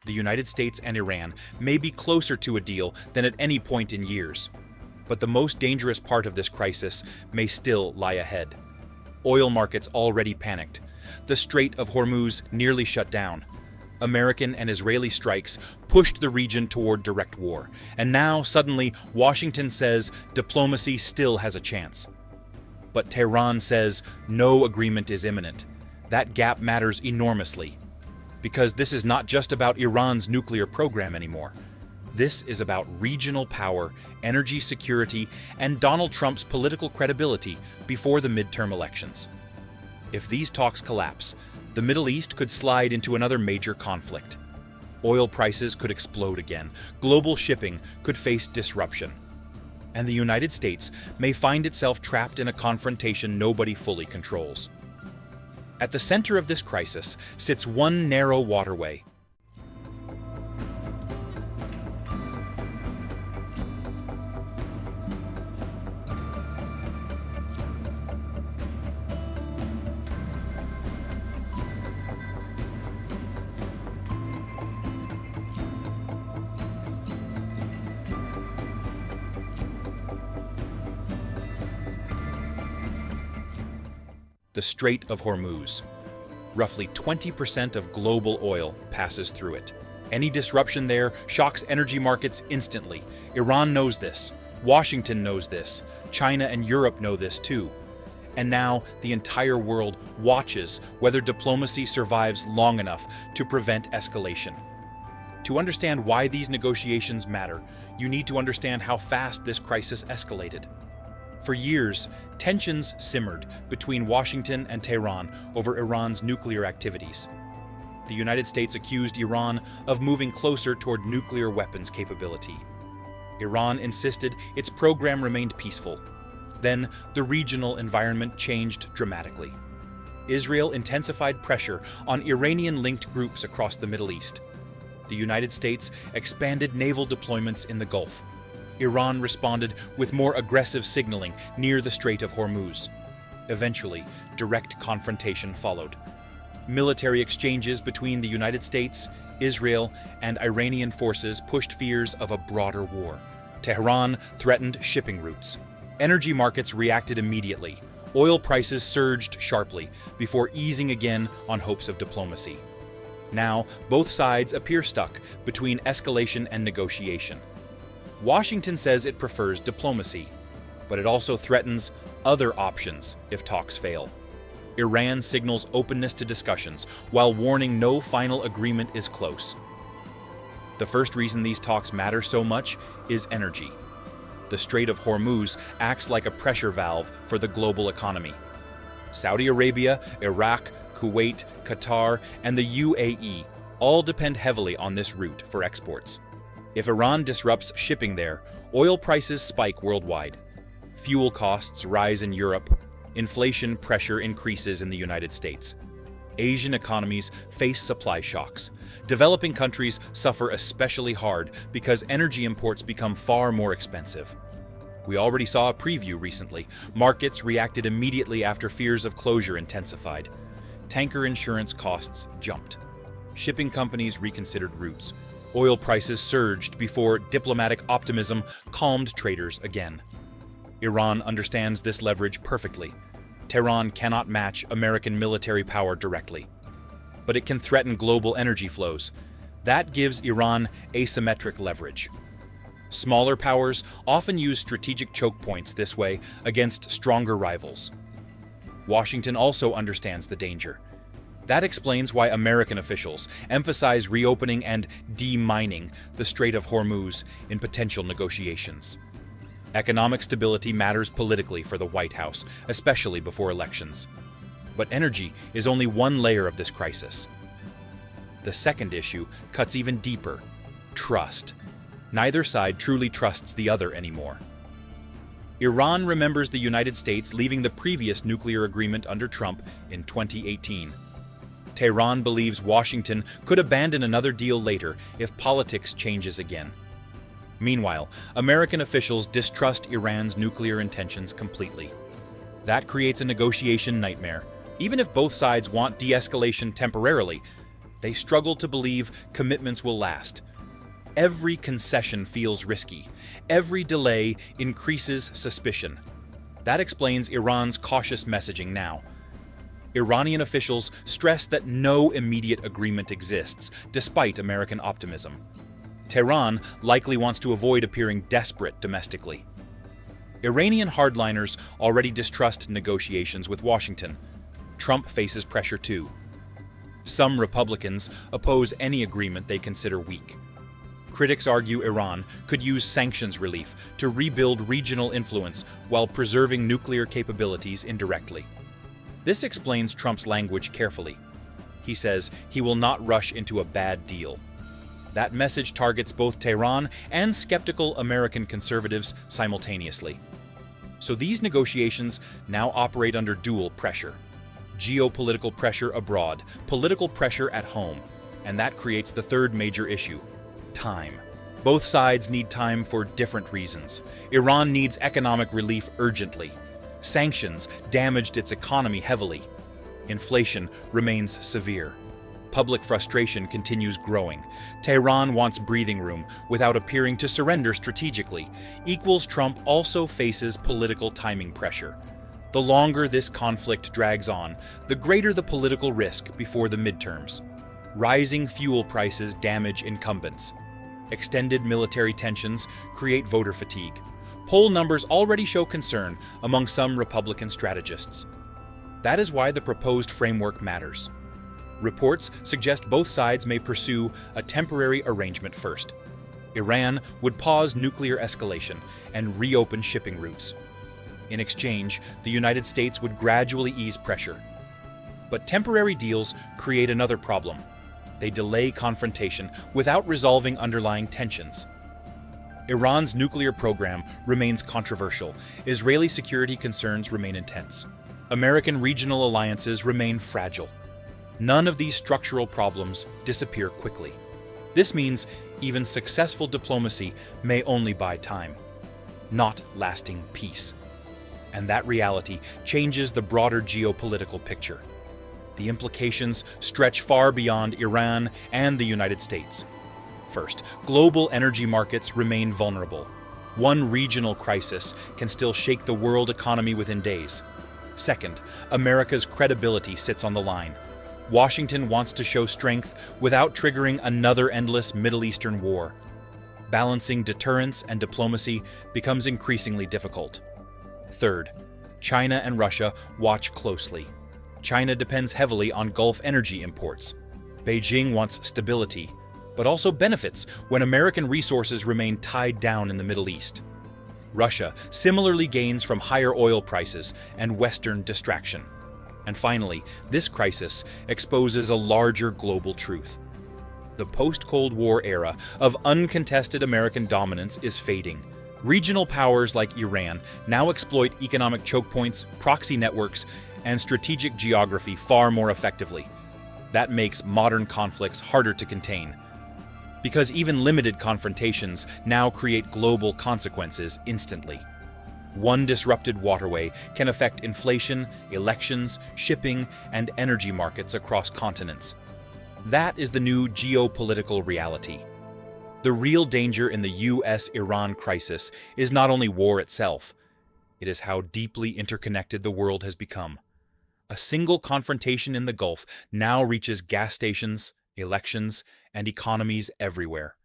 The United States and Iran may be closer to a deal than at any point in years. But the most dangerous part of this crisis may still lie ahead. Oil markets already panicked. The Strait of Hormuz nearly shut down. American and Israeli strikes pushed the region toward direct war. And now, suddenly, Washington says diplomacy still has a chance. But Tehran says no agreement is imminent. That gap matters enormously. Because this is not just about Iran's nuclear program anymore. This is about regional power, energy security, and Donald Trump's political credibility before the midterm elections. If these talks collapse, the Middle East could slide into another major conflict. Oil prices could explode again, global shipping could face disruption, and the United States may find itself trapped in a confrontation nobody fully controls. At the center of this crisis sits one narrow waterway. The Strait of Hormuz. Roughly 20% of global oil passes through it. Any disruption there shocks energy markets instantly. Iran knows this. Washington knows this. China and Europe know this too. And now the entire world watches whether diplomacy survives long enough to prevent escalation. To understand why these negotiations matter, you need to understand how fast this crisis escalated. For years, tensions simmered between Washington and Tehran over Iran's nuclear activities. The United States accused Iran of moving closer toward nuclear weapons capability. Iran insisted its program remained peaceful. Then, the regional environment changed dramatically. Israel intensified pressure on Iranian-linked groups across the Middle East. The United States expanded naval deployments in the Gulf. Iran responded with more aggressive signaling near the Strait of Hormuz. Eventually, direct confrontation followed. Military exchanges between the United States, Israel, and Iranian forces pushed fears of a broader war. Tehran threatened shipping routes. Energy markets reacted immediately. Oil prices surged sharply before easing again on hopes of diplomacy. Now, both sides appear stuck between escalation and negotiation. Washington says it prefers diplomacy, but it also threatens other options if talks fail. Iran signals openness to discussions, while warning no final agreement is close. The first reason these talks matter so much is energy. The Strait of Hormuz acts like a pressure valve for the global economy. Saudi Arabia, Iraq, Kuwait, Qatar, and the UAE all depend heavily on this route for exports. If Iran disrupts shipping there, oil prices spike worldwide. Fuel costs rise in Europe. Inflation pressure increases in the United States. Asian economies face supply shocks. Developing countries suffer especially hard because energy imports become far more expensive. We already saw a preview recently. Markets reacted immediately after fears of closure intensified. Tanker insurance costs jumped. Shipping companies reconsidered routes. Oil prices surged before diplomatic optimism calmed traders again. Iran understands this leverage perfectly. Tehran cannot match American military power directly, but it can threaten global energy flows. That gives Iran asymmetric leverage. Smaller powers often use strategic choke points this way against stronger rivals. Washington also understands the danger. That explains why American officials emphasize reopening and demining the Strait of Hormuz in potential negotiations. Economic stability matters politically for the White House, especially before elections. But energy is only one layer of this crisis. The second issue cuts even deeper: trust. Neither side truly trusts the other anymore. Iran remembers the United States leaving the previous nuclear agreement under Trump in 2018. Tehran believes Washington could abandon another deal later if politics changes again. Meanwhile, American officials distrust Iran's nuclear intentions completely. That creates a negotiation nightmare. Even if both sides want de-escalation temporarily, They struggle to believe commitments will last. Every concession feels risky. Every delay increases suspicion. That explains Iran's cautious messaging now. Iranian officials stress that no immediate agreement exists, despite American optimism. Tehran likely wants to avoid appearing desperate domestically. Iranian hardliners already distrust negotiations with Washington. Trump faces pressure too. Some Republicans oppose any agreement they consider weak. Critics argue Iran could use sanctions relief to rebuild regional influence while preserving nuclear capabilities indirectly. This explains Trump's language carefully. He says he will not rush into a bad deal. That message targets both Tehran and skeptical American conservatives simultaneously. So these negotiations now operate under dual pressure. Geopolitical pressure abroad, political pressure at home. And that creates the third major issue: time. Both sides need time for different reasons. Iran needs economic relief urgently. Sanctions damaged its economy heavily. Inflation remains severe. Public frustration continues growing. Tehran wants breathing room without appearing to surrender strategically. Trump also faces political timing pressure. The longer this conflict drags on, the greater the political risk before the midterms. Rising fuel prices damage incumbents. Extended military tensions create voter fatigue. Poll numbers already show concern among some Republican strategists. That is why the proposed framework matters. Reports suggest both sides may pursue a temporary arrangement first. Iran would pause nuclear escalation and reopen shipping routes. In exchange, the United States would gradually ease pressure. But temporary deals create another problem. They delay confrontation without resolving underlying tensions. Iran's nuclear program remains controversial. Israeli security concerns remain intense. American regional alliances remain fragile. None of these structural problems disappear quickly. This means even successful diplomacy may only buy time, not lasting peace. And that reality changes the broader geopolitical picture. The implications stretch far beyond Iran and the United States. First, global energy markets remain vulnerable. One regional crisis can still shake the world economy within days. Second, America's credibility sits on the line. Washington wants to show strength without triggering another endless Middle Eastern war. Balancing deterrence and diplomacy becomes increasingly difficult. Third, China and Russia watch closely. China depends heavily on Gulf energy imports. Beijing wants stability, but also benefits when American resources remain tied down in the Middle East. Russia similarly gains from higher oil prices and Western distraction. And finally, this crisis exposes a larger global truth. The post-Cold War era of uncontested American dominance is fading. Regional powers like Iran now exploit economic choke points, proxy networks, and strategic geography far more effectively. That makes modern conflicts harder to contain, because even limited confrontations now create global consequences instantly. One disrupted waterway can affect inflation, elections, shipping, and energy markets across continents. That is the new geopolitical reality. The real danger in the US-Iran crisis is not only war itself, it is how deeply interconnected the world has become. A single confrontation in the Gulf now reaches gas stations, elections, and economies everywhere.